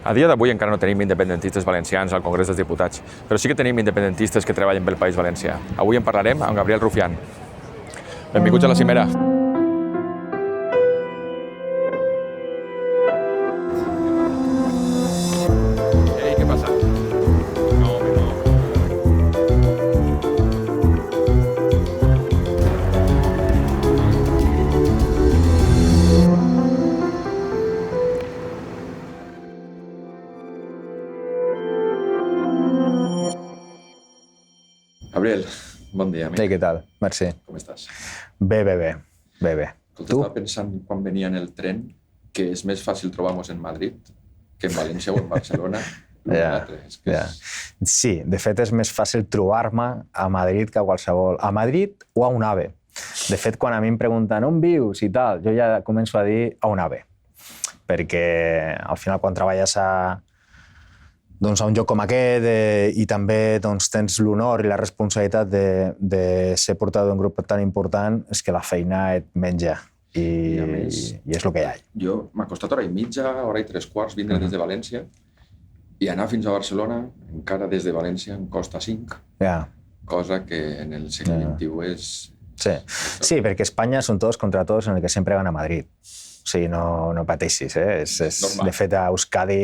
A dia d'avui encara no tenim independentistes valencians al Congrés dels Diputats, però sí que tenim independentistes que treballen pel País Valencià. Avui en parlarem amb Gabriel Rufián. Benvinguts a la cimera. Ei, què passa? No, home, no. Gabriel, bon dia, amic. Ei, què tal? Merci. Com estàs? Bé. Escolta, Tu? estava pensant quan venia en el tren que és més fàcil trobar-nos en Madrid que en València o en Barcelona. Sí, de fet és més fàcil trobar-me a Madrid que a qualsevol... A Madrid o a un AVE. De fet, quan a mi em pregunten on vius i tal, jo ja començo a dir a un AVE. Perquè al final quan treballes a un lloc com aquest i també tens l'honor i la responsabilitat de ser portador d'un grup tan important, és que la feina et menja i és el que hi ha. Jo m'ha costat hora i mitja, hora i 3/4 vindre des de València i anar fins a Barcelona, encara des de València em costa 5, cosa que en el segle XXI és... Sí, perquè Espanya són tots contra tots en el que sempre gana Madrid. O sigui, no pateixis, eh? De fet, a Euskadi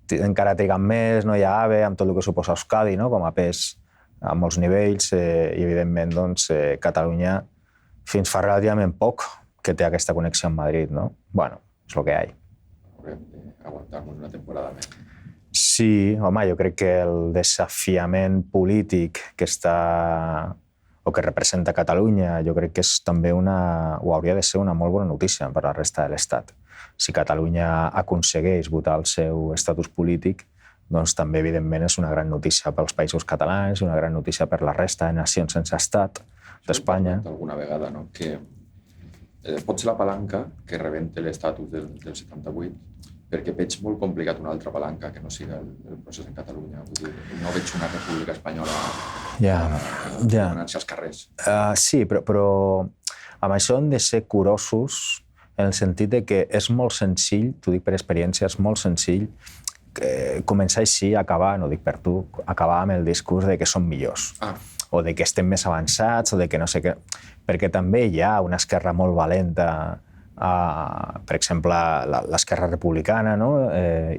encara triguen més, no hi ha AVE, amb tot el que suposa Euskadi, no? Com a pes a molts nivells, i evidentment Catalunya fins fa relativament poc que té aquesta connexió amb Madrid, no? Bueno, és el que hi ha. Haurem d'aguantar-nos una temporada més. Sí, home, jo crec que el desafiament polític que està o que representa Catalunya, jo crec que és també o hauria de ser una molt bona notícia per a la resta de l'Estat. Si Catalunya aconsegueix votar el seu estatus polític, doncs també, evidentment, és una gran notícia pels països catalans, una gran notícia per la resta de nacions sense estat d'Espanya. Alguna vegada, no? Que pot ser la palanca que rebenta l'estatus del 78, perquè veig molt complicat una altra palanca que no siga el procés en Catalunya. Vull dir, no veig una república espanyola donant-se als carrers. Sí, però amb això hem de ser curosos en el sentit de que és molt senzill, t'ho dic per experiència, és molt senzill començar així, acabar, no dic per tu, acabar amb el discurs de que som millors, o de que estem més avançats, o de que no sé què, perquè també hi ha una esquerra molt valenta, per exemple, l'esquerra republicana, no?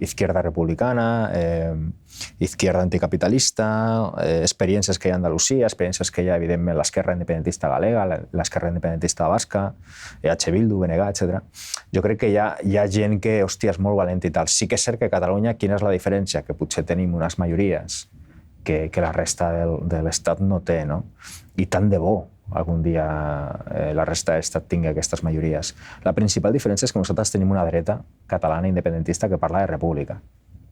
Izquierda republicana, izquierda anticapitalista, experiències que hi ha a Andalusia, experiències que hi ha, evidentment, l'esquerra independentista galega, l'esquerra independentista basca, EH Bildu, BNG, etc. Jo crec que hi ha gent que, hòstia, és molt valenta i tal. Sí que és cert que a Catalunya, quina és la diferència? Que potser tenim unes majories que la resta de l'Estat no té, no? I tant de bo algun dia la resta de l'Estat tingui aquestes majories. La principal diferència és que nosaltres tenim una dreta catalana independentista que parla de república.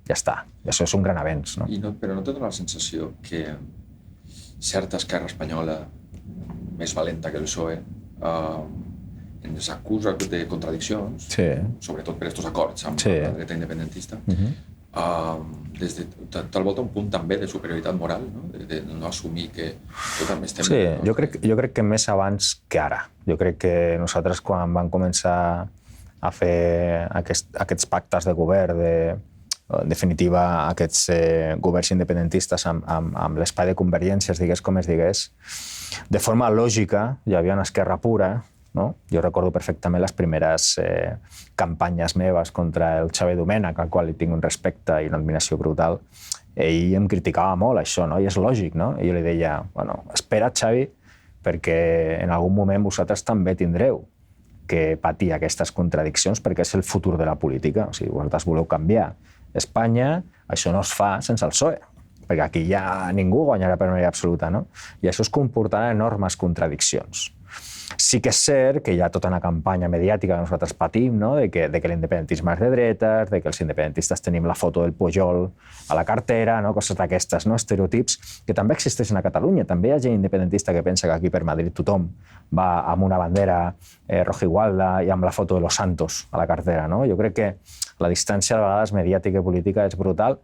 Ja està. I això és un gran avenç, no? Però no te dona la sensació que certa esquerra espanyola, més valenta que el PSOE, ens acusa de contradiccions, sobretot per aquests acords amb la dreta independentista, tal volta un punt també de superioritat moral, no? De no assumir que també estem... Sí, jo crec que més abans que ara. Jo crec que nosaltres, quan vam començar a fer aquests pactes de govern, en definitiva, aquests governs independentistes amb l'espai de convergències, digués com es digués, de forma lògica, hi havia una esquerra pura, no? Jo recordo perfectament les primeres campanyes meves contra el Xavier Domènech, al qual li tinc un respecte i una admiració brutal. Ell em criticava molt això, no? I és lògic, no? I jo li deia, bueno, espera, Xavi, perquè en algun moment vosaltres també tindreu que patir aquestes contradiccions perquè és el futur de la política. O sigui, vosaltres voleu canviar Espanya, això no es fa sense el PSOE, perquè aquí ja ningú guanyarà per majoria absoluta, no? I això es comportarà enormes contradiccions. Sí que és cert que hi ha tota una campanya mediàtica que nosaltres patim, no? de que l'independentisme és de dretes, de que els independentistes tenim la foto del Pujol a la cartera, no? Coses d'aquestes, no? Estereotips que també existeixen a Catalunya. També hi ha gent independentista que pensa que aquí per Madrid tothom va amb una bandera rojigualda i amb la foto de los Santos a la cartera. No? Jo crec que la distància a vegades mediàtica i política és brutal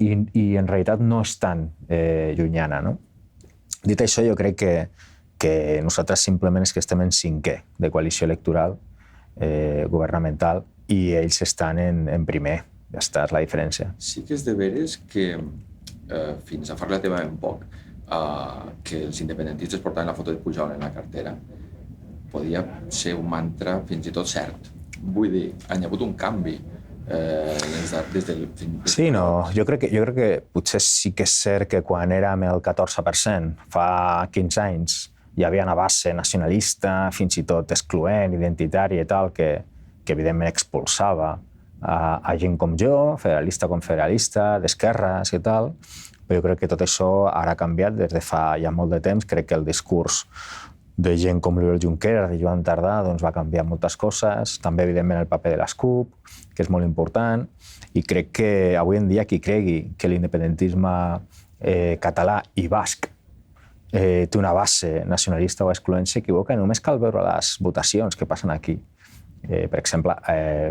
i en realitat no és tan llunyana. No? Dit això, jo crec que nosaltres simplement és que estem en 5è de coalició electoral governamental i ells estan en primer. Ja està, és la diferència. Sí que és de veres que fins a fa relativament poc que els independentistes portaven la foto de Pujol en la cartera podia ser un mantra fins i tot cert. Vull dir, hi ha hagut un canvi des del... Sí, no, jo crec que potser sí que és cert que quan érem el 14%, fa 15 anys, hi havia una base nacionalista, fins i tot excloent, identitària i tal, que evidentment expulsava a gent com jo, federalista com federalista, d'esquerres i tal, però jo crec que tot això ara ha canviat des de fa ja molt de temps. Crec que el discurs de gent com l'Oriol Junqueras, de Joan Tardà, doncs va canviar moltes coses, també evidentment el paper de les CUP, que és molt important, i crec que avui en dia qui cregui que l'independentisme català i basc té una base nacionalista o excloent s'equivoca. Només cal veure les votacions que passen aquí. Per exemple,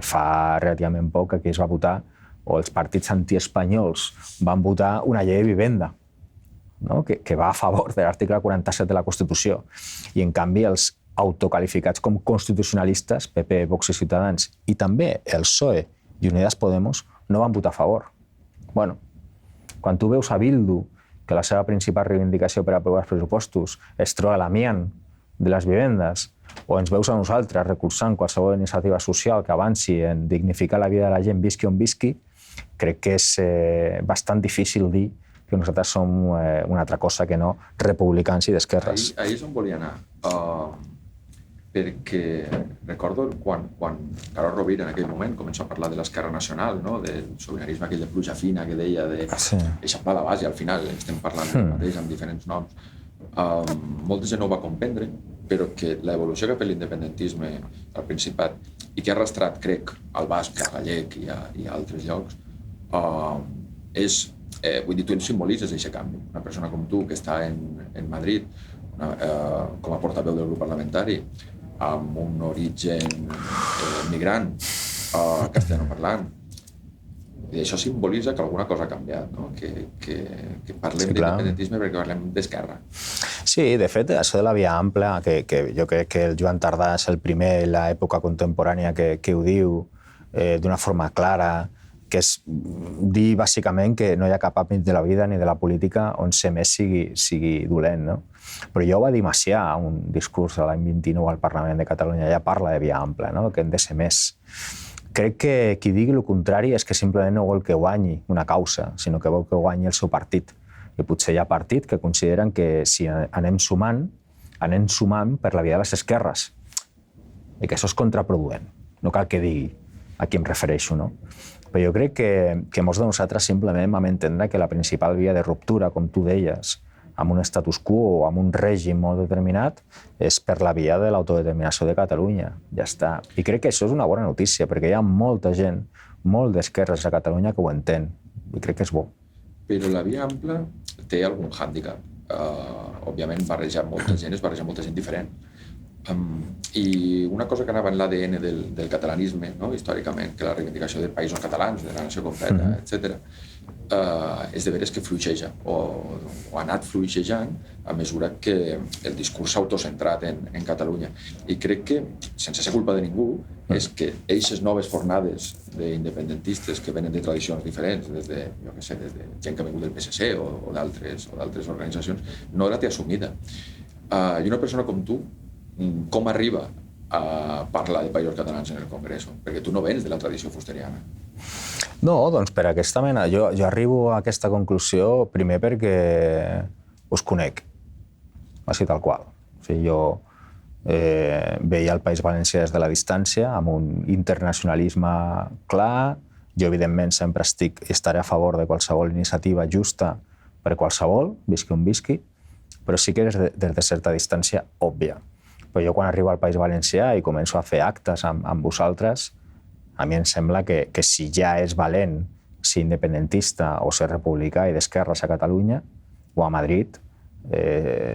fa relativament poc aquí es va votar, o els partits antiespanyols van votar una llei de vivenda, no? que va a favor de l'article 47 de la Constitució. I, en canvi, els autocalificats com constitucionalistes, PP, Vox i Ciutadans, i també el PSOE i Unidas Podemos, no van votar a favor. Bueno, quan tu veus a Bildu que la seva principal reivindicació per aprovar els pressupostos es troba l'amiant de les vivendes, o ens veus a nosaltres recolzant qualsevol iniciativa social que avanci en dignificar la vida de la gent, visqui on visqui, crec que és bastant difícil dir que nosaltres som una altra cosa que no republicans i d'esquerres. Ahí és on volia anar. Perquè recordo quan Carod Rovira en aquell moment començà a parlar de l'esquerra nacional, no? Del sobiranisme aquell de pluja fina que deia d'eixamplar la base, al final estem parlant del mateix amb diferents noms. Molta gent no ho va comprendre, però que l'evolució cap a l'independentisme al Principat, i que ha arrastrat, crec, al basc, al gallec i a altres llocs, és, vull dir, tu ens simbolitzes aquest canvi. Una persona com tu, que està en Madrid, com a portaveu del grup parlamentari, amb un origen migrant, castellanoparlant. I això simbolitza que alguna cosa ha canviat, no? Que parlem d'independentisme perquè parlem d'esquerra. Sí, de fet, això de la via ampla, que jo crec que el Joan Tardà és el primer en l'època contemporània que ho diu d'una forma clara, que és dir bàsicament que no hi ha cap àmbit de la vida ni de la política on ser més sigui dolent, no? Però jo ho va dir Macià a un discurs de l'any 29 al Parlament de Catalunya, ja parla de via ampla, no? Que hem de ser més. Crec que qui digui el contrari és que simplement no vol que guanyi una causa, sinó que vol que guanyi el seu partit. I potser hi ha partits que consideren que si anem sumant per la via de les esquerres, i que això és contraproduent. No cal que digui a qui em refereixo, no? Però jo crec que molts de nosaltres simplement vam entendre que la principal via de ruptura, com tu deies, amb un status quo o amb un règim molt determinat, és per la via de l'autodeterminació de Catalunya. Ja està. I crec que això és una bona notícia, perquè hi ha molta gent, molt d'esquerres a Catalunya que ho entén. I crec que és bo. Però la via ampla té algun hàndicap. Òbviament, barreja molta gent diferent. I una cosa que anava en l'ADN del catalanisme, no? Històricament, que la reivindicació de països catalans, de la nació completa, etc., és de veres que fluixeja o ha anat fluixejant a mesura que el discurs s'ha autocentrat en Catalunya. I crec que, sense ser culpa de ningú, és que eixes noves fornades d'independentistes que venen de tradicions diferents, des de gent que ha vingut del PSC o d'altres organitzacions, no la té assumida. I una persona com tu, com arriba a parlar de països catalans en el Congreso? Perquè tu no vens de la tradició fusteriana. No, doncs per aquesta mena. Jo arribo a aquesta conclusió primer perquè us conec, així tal qual. O sigui, jo veia el País Valencià des de la distància, amb un internacionalisme clar. Jo, evidentment, sempre estaré a favor de qualsevol iniciativa justa per qualsevol, visqui on visqui, però sí que des de certa distància òbvia. Però jo, quan arribo al País Valencià i començo a fer actes amb vosaltres, a mi em sembla que si ja és valent ser independentista o ser republicà i d'esquerres a Catalunya o a Madrid,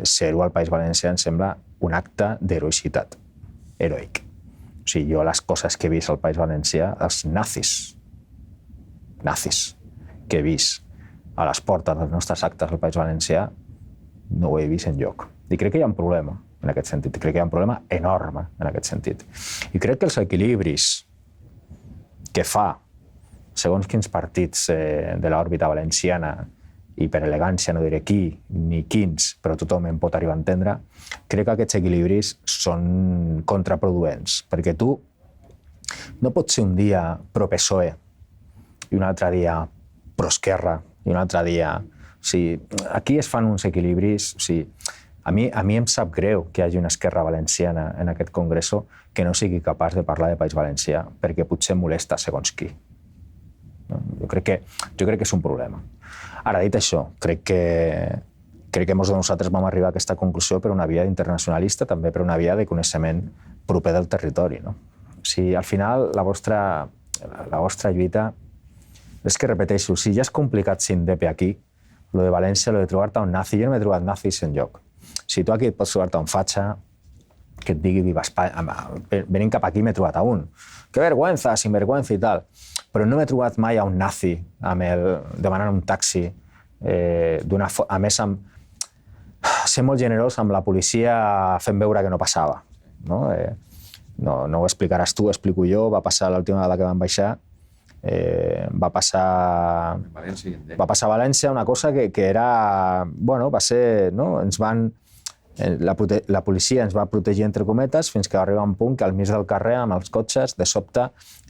ser-ho al País Valencià em sembla un acte d'heroïcitat, heroic. O sigui, jo les coses que he vist al País Valencià, els nazis que he vist a les portes dels nostres actes al País Valencià, no ho he vist enlloc. I crec que hi ha un problema en aquest sentit. Crec que hi ha un problema enorme en aquest sentit. I crec que els equilibris que fa segons quins partits de l'òrbita valenciana, i per elegància no diré qui ni quins, però tothom en pot arribar a entendre, crec que aquests equilibris són contraproduents, perquè tu no pots ser un dia pro-PSOE i un altre dia pro-Esquerra i un altre dia... O sigui, aquí es fan uns equilibris... O sigui, a mi em sap greu que hi hagi una esquerra valenciana en aquest congreso que no sigui capaç de parlar de País Valencià perquè potser molesta segons qui. Jo crec que és un problema. Ara, dit això, crec que molts de nosaltres vam arribar a aquesta conclusió per una via internacionalista, també per una via de coneixement proper del territori. No? O sigui, al final, la vostra lluita... És que repeteixo, si ja és complicat ser indepe aquí, lo de València, lo de trobar-te un nazi, jo no m'he trobat nazis enlloc. Si tu aquí et pots trobar-te un fatxa que et digui viva Espanya, venint cap aquí m'he trobat a un. Que vergüenza, sinvergüenza i tal. Però no m'he trobat mai a un nazi demanant un taxi. A més, ser molt generós amb la policia fent veure que no passava. No ho explicaràs tu, ho explico jo. Va passar l'última vegada que vam baixar. Va passar a València una cosa que era... Bueno, va ser... No? La policia ens va protegir entre cometes fins que va arribar un punt que al mig del carrer, amb els cotxes, de sobte,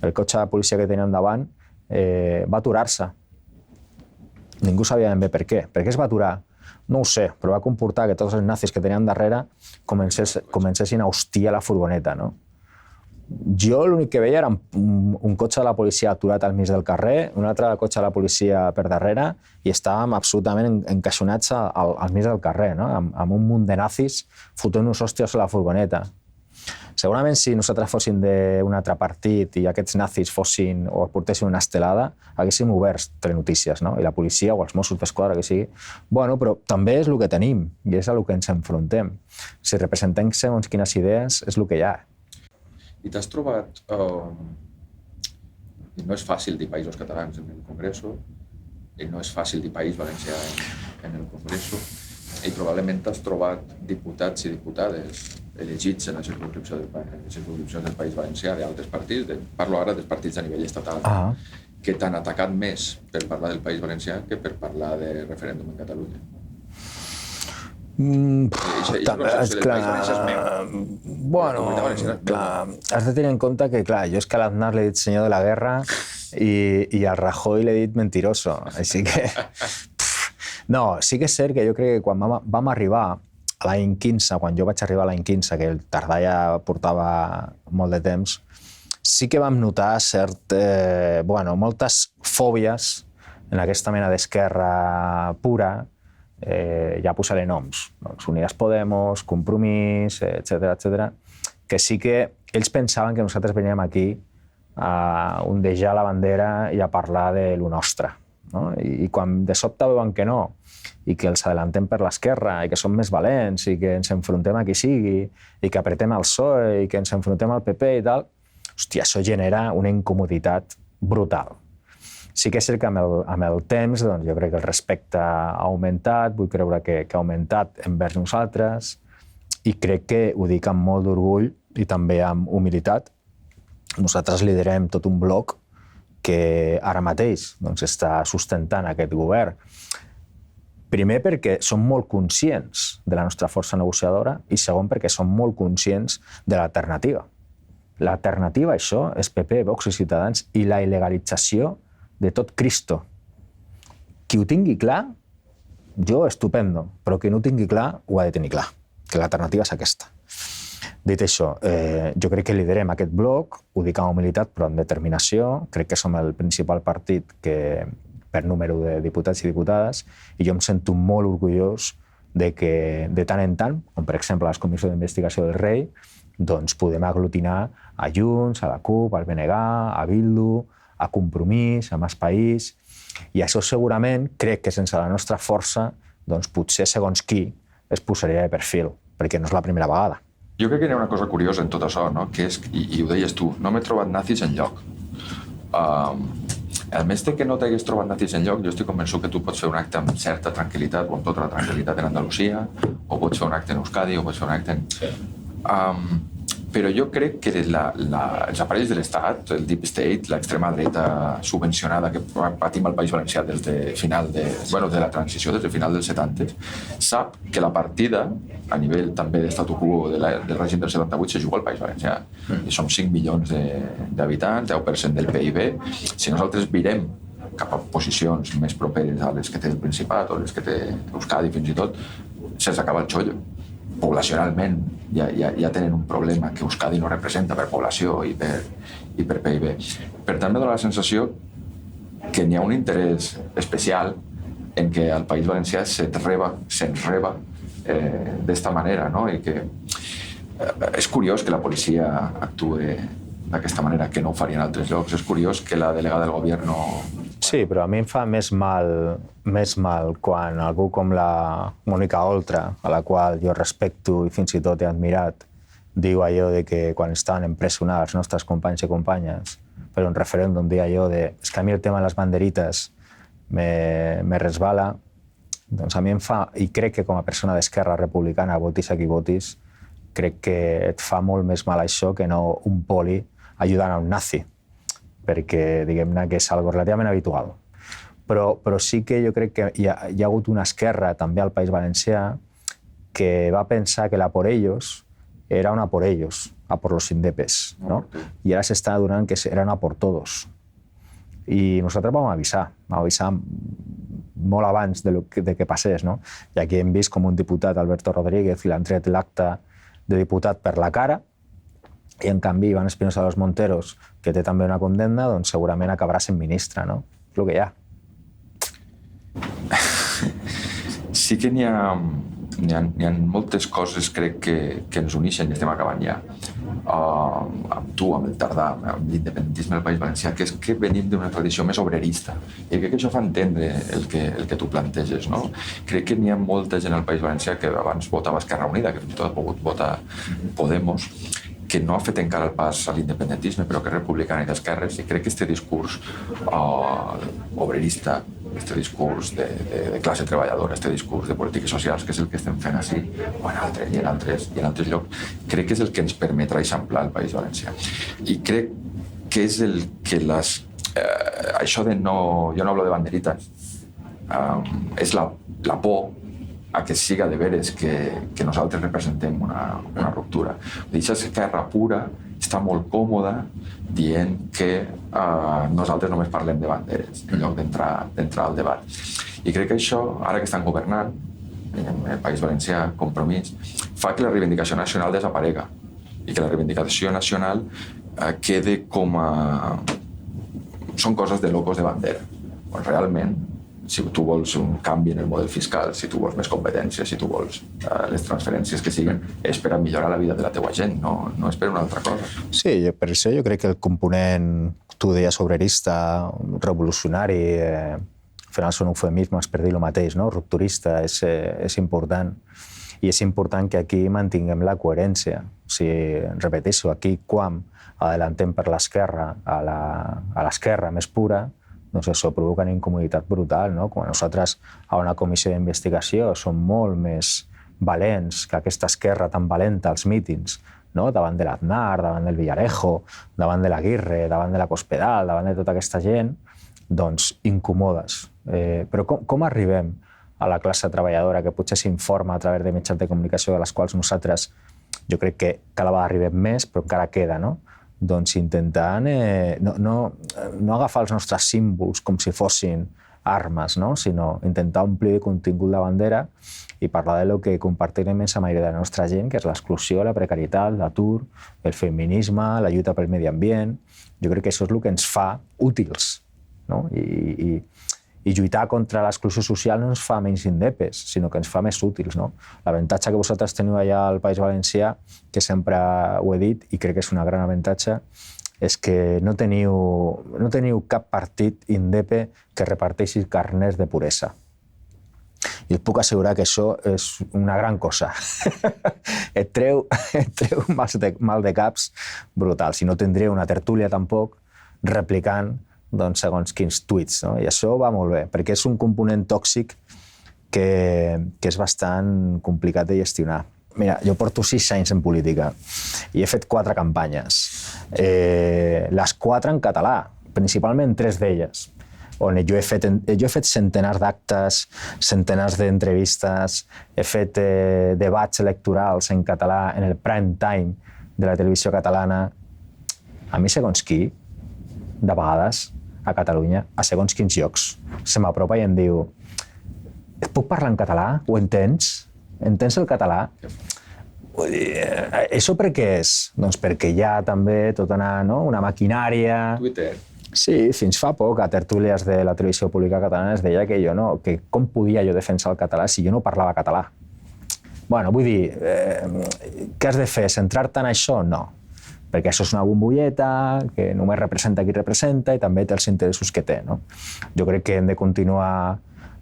el cotxe de policia que tenia davant va aturar-se. Ningú sabia ben bé per què. Per què es va aturar? No ho sé, però va comportar que tots els nazis que tenien darrere comencessin a hostiar la furgoneta. No? Jo l'únic que veia era un cotxe de la policia aturat al mig del carrer, un altre cotxe de la policia per darrere, i estàvem absolutament encaixonats al mig del carrer, no? Amb un munt de nazis fotent-nos hòsties a la furgoneta. Segurament si nosaltres fóssim d'un altre partit i aquests nazis fossin o portessin una estelada, haguéssim obert Telenotícies, no? I la policia o els Mossos d'Esquadra, que sigui. Bueno, però també és el que tenim i és a el que ens enfrontem. Si representem segons quines idees, és el que hi ha. I t'has trobat... no és fàcil dir països catalans en el Congreso, i no és fàcil dir País Valencià en el Congreso, i probablement t'has trobat diputats i diputades elegits en la circumscripció del País Valencià d'altres partits, parlo ara dels partits a nivell estatal, que t'han atacat més per parlar del País Valencià que per parlar de referèndum en Catalunya. Has de tenir en compte que, clar, jo és que a l'Aznar l'he dit senyor de la guerra i al Rajoy l'he dit mentiroso, així que... No, sí que és cert que jo crec que quan vam arribar a l'any 15, quan jo vaig arribar a l'any 15, que el Tardà ja portava molt de temps, sí que vam notar moltes fòbies en aquesta mena d'esquerra pura. Ja posaré noms, Unidas Podemos, Compromís, etc., que sí que ells pensaven que nosaltres veníem aquí a ondejar la bandera i a parlar de lo nostre. No? I quan de sobte veuen que no, i que els adellantem per l'esquerra, i que som més valents, i que ens enfrontem a qui sigui, i que apretem el PSOE, i que ens enfrontem al PP i tal, hòstia, això genera una incomoditat brutal. Sí que és cert que amb el temps doncs, jo crec que el respecte ha augmentat, vull creure que ha augmentat envers nosaltres i crec que ho dic amb molt d'orgull i també amb humilitat. Nosaltres liderem tot un bloc que ara mateix doncs, està sustentant aquest govern. Primer perquè som molt conscients de la nostra força negociadora i segon perquè som molt conscients de l'alternativa. L'alternativa a això és PP, Vox i Ciutadans i la il·legalització de tot Cristo. Qui ho tingui clar, jo estupendo, però qui no ho tingui clar, ho ha de tenir clar, que l'alternativa és aquesta. Dit això, jo crec que liderem aquest bloc, ho dic amb humilitat però amb determinació, crec que som el principal partit que, per número de diputats i diputades, i jo em sento molt orgullós de que de tant en tant, com per exemple a les comissions d'investigació del Rei, doncs podem aglutinar a Junts, a la CUP, al BNG, a Bildu, a Compromís, a Més País, i això segurament crec que sense la nostra força doncs potser segons qui es posaria de perfil, perquè no és la primera vegada. Jo crec que hi ha una cosa curiosa en tot això, no? Que és, i ho deies tu, no m'he trobat nazis enlloc. A més de que no t'hagués trobat nazis enlloc, jo estic convençut que tu pots fer un acte amb certa tranquil·litat o amb tota la tranquil·litat en Andalusia, o pots fer un acte en Euskadi, o pots fer un acte en... però jo crec que els aparells de l'Estat, el Deep State, l'extrema dreta subvencionada que patim al País Valencià des de la transició, des de final dels 70, sap que la partida, a nivell també d'estatu quo del règim del 78, se juga al País Valencià. I som 5 milions d'habitants, 10% del PIB. Si nosaltres virem cap a posicions més properes a les que té el Principat o les que té Euskadi fins i tot, se'ls acaba el xollo. Poblacionalment ja tenen un problema que Euskadi no representa per població i per PIB. Per tant, me dona la sensació que n'hi ha un interès especial en que al País Valencià se'ns reba d'esta manera, no? I que és curiós que la policia actuï d'aquesta manera, que no ho faria en altres llocs. És curiós que la delegada del govern no... Sí, però a mi em fa més mal quan algú com la Mònica Oltra, a la qual jo respecto i fins i tot he admirat, diu allò de que quan estaven empresonats els nostres companys i companyes per un referèndum, dia allò de és que a mi el tema de les banderites me resbala, doncs a mi em fa, i crec que com a persona d'Esquerra Republicana, votis a qui votis, crec que et fa molt més mal això que no un poli ajudant a un nazi, perquè diguem-ne que és algo relativament habitual. Però sí que jo crec que hi ha hagut una esquerra també al País Valencià que va pensar que la por ellos era una por ellos, a por los indepes, ¿no? Y ahora se está adonant que era una por todos. I nosaltres vam avisar molt abans de que passés, no? I aquí hem vist com un diputat, Alberto Rodríguez, li han tret l'acte de diputat per la cara, i en canvi Iván Espinosa de los Monteros, que té també una condemna, doncs segurament acabarà sent ministre, no? És el que hi ha. Sí que n'hi ha moltes coses, crec, que ens uneixen i estem acabant ja. Amb tu, amb el Tardà, amb l'independentisme del País Valencià, que és que venim d'una tradició més obrerista. I crec que això fa entendre el que tu planteges, no? Crec que n'hi ha molta gent al País Valencià que abans votava Esquerra Unida, que fins i tot ha pogut votar Podemos, que no ha fet encara el pas a l'independentisme, però que és republicana i d'esquerres, i crec que aquest discurs obrerista, aquest discurs de classe treballadora, aquest discurs de polítiques socials, que és el que estem fent així, o en altres llocs, crec que és el que ens permetrà eixamplar el País Valencià. I crec que és el que això de no... Jo no hablo de banderitas, és la por a que siga de veres que nosaltres representem una ruptura. Aquesta esquerra pura està molt còmoda dient que nosaltres només parlem de banderes en lloc d'entrar al debat. I crec que això, ara que estan governant, en el País Valencià, Compromís, fa que la reivindicació nacional desaparega i que la reivindicació nacional quede com a... Són coses de locos de bandera. Quan realment, si tu vols un canvi en el model fiscal, si tu vols més competències, si tu vols les transferències que siguin, és per a millorar la vida de la teua gent, no és per una altra cosa. Sí, per això jo crec que el component, tu deies, obrerista, revolucionari, al final són eufemismes per dir el mateix, no? Rupturista, és important. I és important que aquí mantinguem la coherència. O sigui, repeteixo, aquí quan adelantem per l'esquerra a l'esquerra més pura, doncs això provoca una incomoditat brutal, no? Quan nosaltres a una comissió d'investigació som molt més valents que aquesta esquerra tan valenta als mítings, no? Davant de l'Aznar, davant del Villarejo, davant de l'Aguirre, davant de la Cospedal, davant de tota aquesta gent, doncs incomodes. Però com arribem a la classe treballadora que potser s'informa a través de mitjans de comunicació de les quals nosaltres, jo crec que cada vegada arribem més, però encara queda, no? Doncs intentant no agafar els nostres símbols com si fossin armes, no? Sinó intentar omplir de contingut la bandera i parlar de lo que compartim immensa majoria de la nostra gent, que és l'exclusió, la precarietat, l'atur, el feminisme, la lluita pel medi ambient. Jo crec que això és el que ens fa útils, no? I lluitar contra l'exclusió social no ens fa menys indepes, sinó que ens fa més útils, no? L'avantatge que vosaltres teniu allà al País Valencià, que sempre ho he dit i crec que és una gran avantatge, és que no teniu cap partit indepe que reparteixi carnets de puresa. I us puc assegurar que això és una gran cosa. Et treu mal de caps brutal. Si no tindria una tertúlia tampoc replicant doncs, segons quins tuits, no? I això va molt bé, perquè és un component tòxic que és bastant complicat de gestionar. Mira, jo porto 6 anys en política i he fet 4 campanyes. Les 4 en català, principalment 3 d'elles, on jo he fet centenars d'actes, centenars d'entrevistes, he fet debats electorals en català en el prime time de la televisió catalana. A mi, segons qui, de vegades, a Catalunya, a segons quins llocs, se m'apropa i em diu: et puc parlar en català? Ho entens? Entens el català? Vull dir, això per què és? Doncs perquè hi ha també tota una maquinària... Twitter. Sí, fins fa poc, a tertúlies de la televisió pública catalana es deia que jo no, que com podia jo defensar el català si jo no parlava català. Bueno, vull dir, què has de fer? Centrar-te en això? No. Perquè això és una bombolleta que només representa qui representa i també té els interessos que té, no? Jo crec que hem de continuar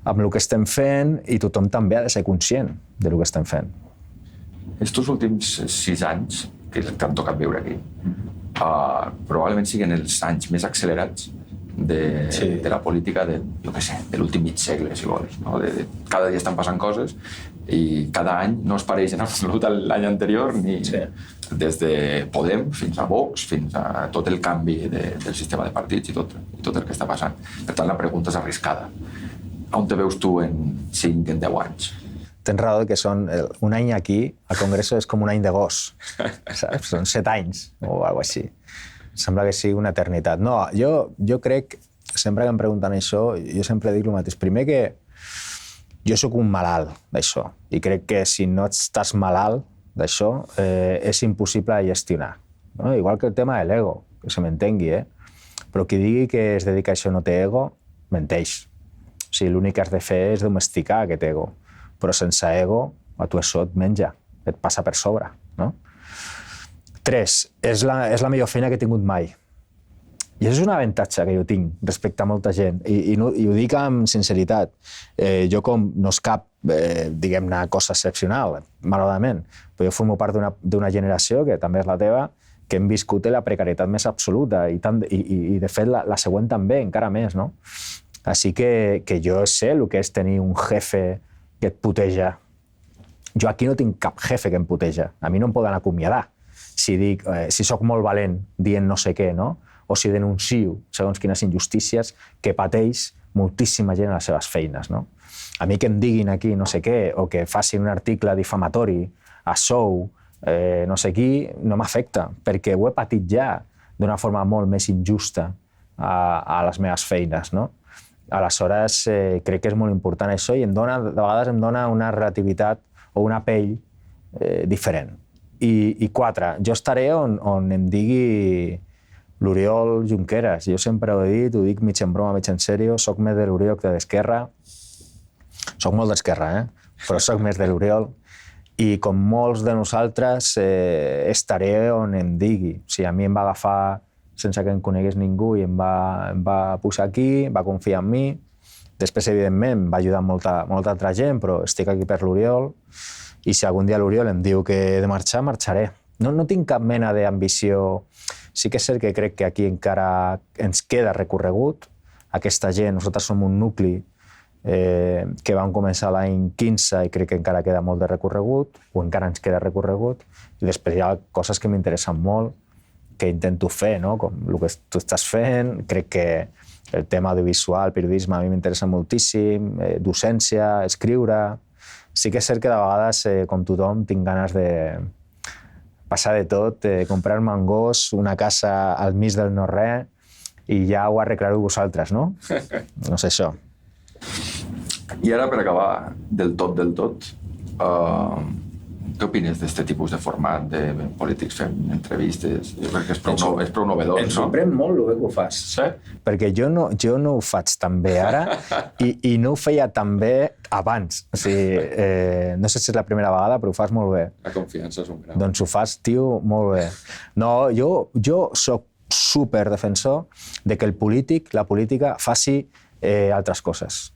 amb el que estem fent i tothom també ha de ser conscient del que estem fent. Estos últims 6 anys que t'han tocat viure aquí, probablement siguin els anys més accelerats de la política de l'últim mig segle, si vols. No? Cada dia estan passant coses i cada any no es pareix en absolut a l'any anterior, ni des de Podem fins a Vox, fins a tot el canvi del sistema de partits i tot el que està passant. Per tant, la pregunta és arriscada. On te veus tu en 5, en 10 anys? Tens raó que són un any aquí, al Congreso és com un any de gos, saps? Són 7 anys o alguna cosa així. Sembla que sigui una eternitat. No, jo crec, sempre que em pregunten això, jo sempre dic el mateix. Primer que jo sóc un malalt d'això i crec que si no estàs malalt d'això és impossible de gestionar. No? Igual que el tema de l'ego, que se m'entengui, però qui digui que es dedica a això no té ego, menteix. O sigui, l'únic que has de fer és domesticar aquest ego. Però sense ego, a tu això et menja, et passa per sobre. No? 3, és la millor feina que he tingut mai. I això és un avantatge que jo tinc respecte a molta gent, i ho dic amb sinceritat. Jo com no és cap, diguem-ne, cosa excepcional, malauradament, però jo formo part d'una generació, que també és la teva, que hem viscut la precarietat més absoluta, i de fet la següent també, encara més, no? Així que jo sé el que és tenir un jefe que et puteja. Jo aquí no tinc cap jefe que em puteja. A mi no em poden acomiadar si soc molt valent dient no sé què, no? O si denuncio segons quines injustícies que pateix moltíssima gent a les seves feines, no? A mi que em diguin aquí no sé què, o que facin un article difamatori a Sou, no sé qui, no m'afecta, perquè ho he patit ja d'una forma molt més injusta a les meves feines, no? Aleshores, crec que és molt important això i de vegades em dona una relativitat o una pell diferent. I 4, jo estaré on em digui l'Oriol Junqueras. Jo sempre ho he dit, ho dic mig en broma, mig en sèrio, soc més de l'Oriol que de l'Esquerra. Soc molt d'Esquerra, però soc més de l'Oriol. I com molts de nosaltres, estaré on em digui. O sigui, a mi em va agafar sense que em conegués ningú i em va posar aquí, va confiar en mi. Després, evidentment, va ajudar molta altra gent, però estic aquí per l'Oriol i si algun dia l'Oriol em diu que he de marxar, marxaré. No tinc cap mena d'ambició. Sí que és cert que crec que aquí encara ens queda recorregut. Aquesta gent, nosaltres som un nucli que vam començar l'any 15 i crec que encara queda molt de recorregut, o encara ens queda recorregut, i després hi ha coses que m'interessen molt, que intento fer, no? Com el que tu estàs fent. Crec que el tema audiovisual, periodisme, a mi m'interessa moltíssim, docència, escriure. Sí que és cert que de vegades, com tothom, tinc ganes de passar de tot, comprar-me un gos, una casa al mig del no-res, i ja ho arreglareu vosaltres, no? No sé, això. I ara, per acabar del tot, què opines d'aquest tipus de format de polítics fent entrevistes? Jo crec que és prou novedós, no? Em sorprèn molt el que ho fas. Sí? Perquè jo no ho faig tan bé ara i no ho feia tan bé abans. O sigui, no sé si és la primera vegada, però ho fas molt bé. La confiança és un gran. Doncs ho fas, tio, molt bé. No, jo soc superdefensor de que la política faci altres coses.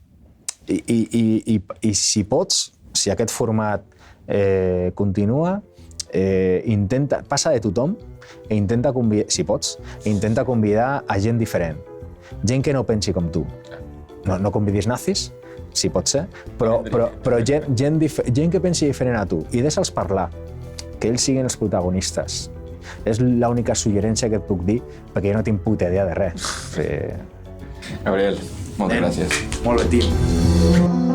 I si pots, si aquest format continua, passa de tothom i intenta convidar, si pots, intenta convidar a gent diferent, gent que no pensi com tu. No convidis nazis, si pot ser, però gent que pensi diferent a tu i deixa'ls parlar, que ells siguin els protagonistes. És l'única suggerència que et puc dir, perquè jo no tinc puta idea de res. Gabriel, moltes gràcies. Molt bé, tio.